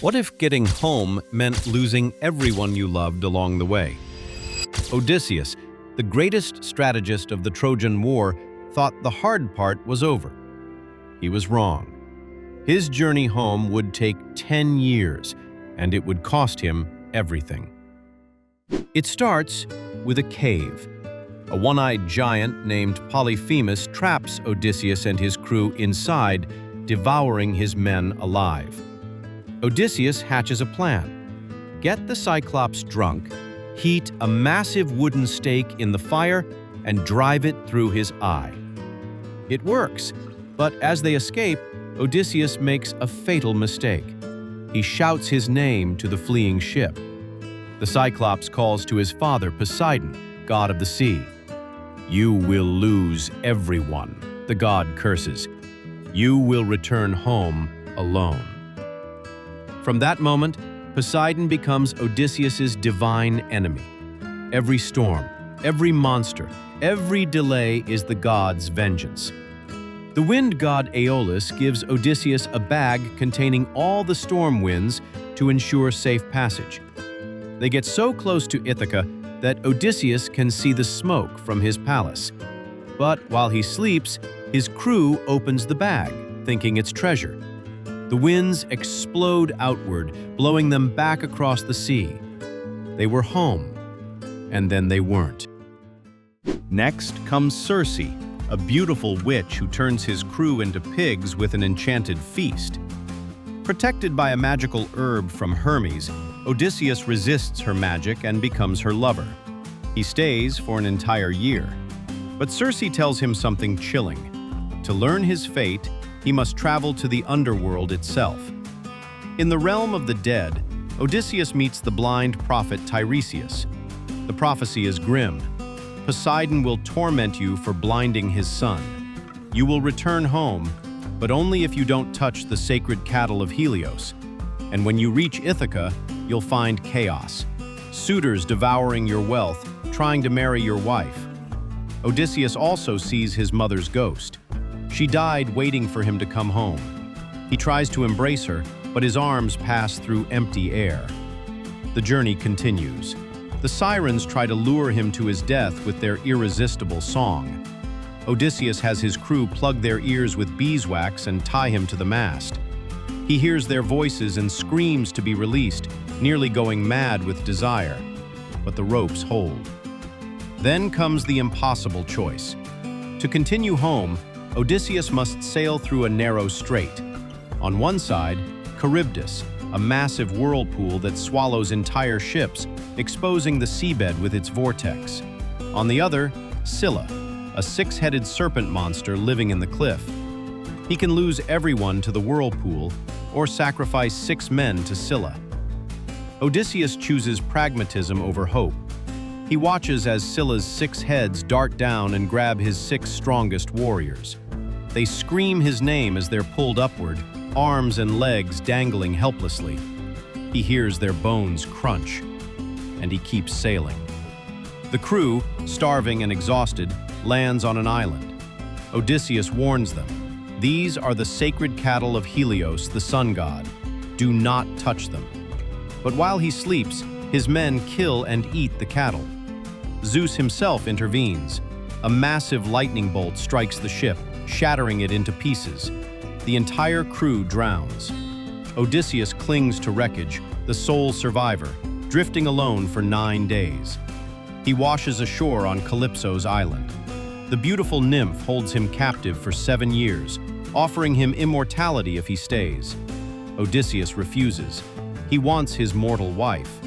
What if getting home meant losing everyone you loved along the way? Odysseus, the greatest strategist of the Trojan War, thought the hard part was over. He was wrong. His journey home would take 10 years, and it would cost him everything. It starts with a cave. A one-eyed giant named Polyphemus traps Odysseus and his crew inside, devouring his men alive. Odysseus hatches a plan. Get the Cyclops drunk, heat a massive wooden stake in the fire, and drive it through his eye. It works, but as they escape, Odysseus makes a fatal mistake. He shouts his name to the fleeing ship. The Cyclops calls to his father, Poseidon, god of the sea. "You will lose everyone," the god curses. "You will return home alone." From that moment, Poseidon becomes Odysseus's divine enemy. Every storm, every monster, every delay is the god's vengeance. The wind god Aeolus gives Odysseus a bag containing all the storm winds to ensure safe passage. They get so close to Ithaca that Odysseus can see the smoke from his palace. But while he sleeps, his crew opens the bag, thinking it's treasure. The winds explode outward, blowing them back across the sea. They were home, and then they weren't. Next comes Circe, a beautiful witch who turns his crew into pigs with an enchanted feast. Protected by a magical herb from Hermes, Odysseus resists her magic and becomes her lover. He stays for an entire year. But Circe tells him something chilling. To learn his fate, he must travel to the underworld itself. In the realm of the dead, Odysseus meets the blind prophet Tiresias. The prophecy is grim. Poseidon will torment you for blinding his son. You will return home, but only if you don't touch the sacred cattle of Helios. And when you reach Ithaca, you'll find chaos. Suitors devouring your wealth, trying to marry your wife. Odysseus also sees his mother's ghost. She died waiting for him to come home. He tries to embrace her, but his arms pass through empty air. The journey continues. The sirens try to lure him to his death with their irresistible song. Odysseus has his crew plug their ears with beeswax and tie him to the mast. He hears their voices and screams to be released, nearly going mad with desire. But the ropes hold. Then comes the impossible choice. To continue home, Odysseus must sail through a narrow strait. On one side, Charybdis, a massive whirlpool that swallows entire ships, exposing the seabed with its vortex. On the other, Scylla, a six-headed serpent monster living in the cliff. He can lose everyone to the whirlpool or sacrifice 6 men to Scylla. Odysseus chooses pragmatism over hope. He watches as Scylla's 6 heads dart down and grab his 6 strongest warriors. They scream his name as they're pulled upward, arms and legs dangling helplessly. He hears their bones crunch, and he keeps sailing. The crew, starving and exhausted, lands on an island. Odysseus warns them. These are the sacred cattle of Helios, the sun god. Do not touch them. But while he sleeps, his men kill and eat the cattle. Zeus himself intervenes. A massive lightning bolt strikes the ship, shattering it into pieces. The entire crew drowns. Odysseus clings to wreckage, the sole survivor, drifting alone for 9 days. He washes ashore on Calypso's island. The beautiful nymph holds him captive for 7 years, offering him immortality if he stays. Odysseus refuses. He wants his mortal wife.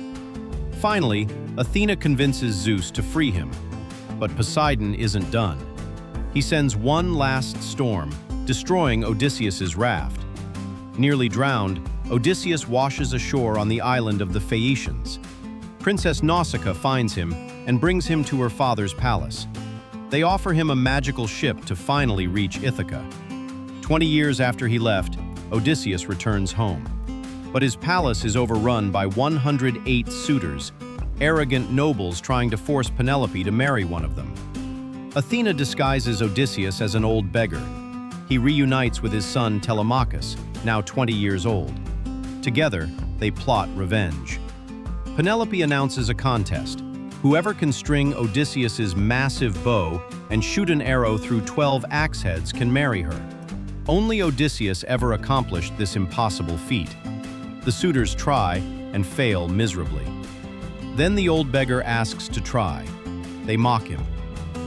Finally, Athena convinces Zeus to free him. But Poseidon isn't done. He sends one last storm, destroying Odysseus's raft. Nearly drowned, Odysseus washes ashore on the island of the Phaeacians. Princess Nausicaa finds him and brings him to her father's palace. They offer him a magical ship to finally reach Ithaca. 20 years after he left, Odysseus returns home. But his palace is overrun by 108 suitors, arrogant nobles trying to force Penelope to marry one of them. Athena disguises Odysseus as an old beggar. He reunites with his son Telemachus, now 20 years old. Together, they plot revenge. Penelope announces a contest. Whoever can string Odysseus's massive bow and shoot an arrow through 12 axe heads can marry her. Only Odysseus ever accomplished this impossible feat. The suitors try and fail miserably. Then the old beggar asks to try. They mock him.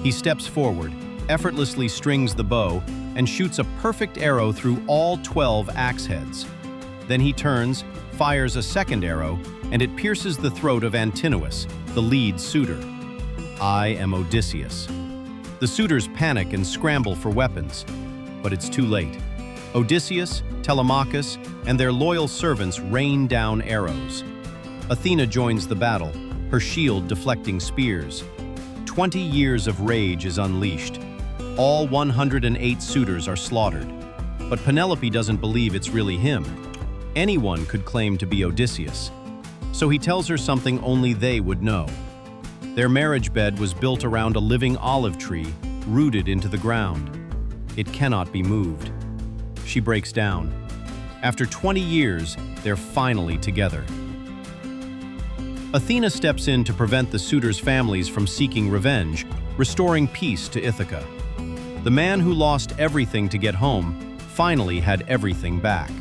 He steps forward, effortlessly strings the bow, and shoots a perfect arrow through all 12 axe heads. Then he turns, fires a second arrow, and it pierces the throat of Antinous, the lead suitor. I am Odysseus. The suitors panic and scramble for weapons, but it's too late. Odysseus, Telemachus, and their loyal servants rain down arrows. Athena joins the battle, her shield deflecting spears. 20 years of rage is unleashed. All 108 suitors are slaughtered. But Penelope doesn't believe it's really him. Anyone could claim to be Odysseus. So he tells her something only they would know. Their marriage bed was built around a living olive tree, rooted into the ground. It cannot be moved. She breaks down. After 20 years, they're finally together. Athena steps in to prevent the suitors' families from seeking revenge, restoring peace to Ithaca. The man who lost everything to get home finally had everything back.